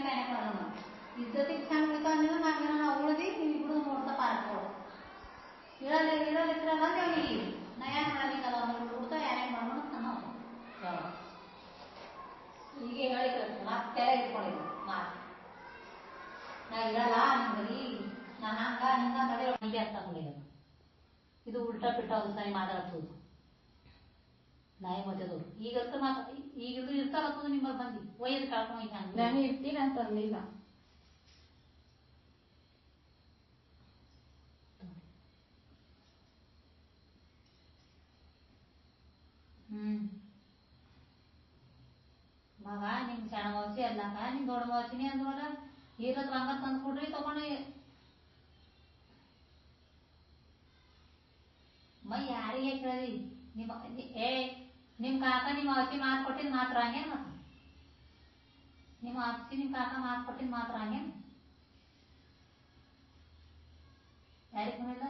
काय नाही ಮಾಡೋಣ ಇದ್ದತಿಗೆ ಚಂದ ಉಳ್ಕೊಂಡ್ರೆ ನಾವೇನ ಉಳಿದಿ ನೀವಿಬ್ರು ನೋಡ್ತಾ ಪಾರ್ಕೋದು ಇರಲಿಕ್ಕಿರ ಬಂದೆ ಅವನಿಗೆ ನಾ ಯಾಕೆ ಮಾಡಲಿಕ್ಕಲ್ಲ ಅವ್ನು ಉಳ್ತಾ ಯಾರ್ಯಾರು ಮಾಡೋಣ ಅಂತ ನಾವು ಈಗ ಹೇಳಿದ್ರೆ ಮತ್ತೆ ಕೆಳಗೆ ಇಟ್ಕೊಂಡಿದ್ರು ಮಾತು ನಾ ಇರಲ್ಲ ನಿಮ್ಮಲ್ಲಿ ನಾ ಹಂಗ ಹಿಂಗ ಮದುವೆ ಹೀಗೆ ಅಂತ ತಗೊಂಡಿದ್ದೆ ಇದು ಉಲ್ಟಾ ಪಿಟ್ಟ ಸರಿ ಮಾತಾಡ್ತದೆ ನಾಯಿ ಮಧ್ಯದವ್ರು ಈಗಂತೂ ಈಗಿಂದು ಇರ್ತಾರತ್ತದು ನಿಮ್ಮಲ್ಲಿ ಬಂದು ಒಯ್ಯದು ಕಳ್ಕೊಂಡು ಹಂಗೆ ನಾನು ಇರ್ತೀನಿ ಅಂತ ಅಂದಿಲ್ಲ. ಮಗ ನಿಮ್ ಸಣ್ಣ ಮೋಚಿ ಅದ್ಲಾಕ ನಿಮ್ ದೊಡ್ಡ ಮೋಚಿನಿ ಅಂದ್ವಲ್ಲ ಇರೋದ್ ರಂಗ ತಂದು ಕೊಡ್ರಿ ತಗೊಂಡು ಯಾರಿಗೆ ಕೇಳಿ ನಿಮ್ ಕಾಕ ನಿಮ್ಮ ಅವಚಿ ಮಾತು ಕೊಟ್ಟಿದ್ ಮಾತ್ರ ಹಂಗೇನ್ ಮತ್ತ ನಿಮ್ಮ ಅವಚಿ ನಿಮ್ ಕಾಕ ಮಾತು ಕೊಟ್ಟಿದ್ ಮಾತ್ರ ಹಂಗೇನ್ ಯಾರಿಗೆ ಬಂದಿಲ್ಲ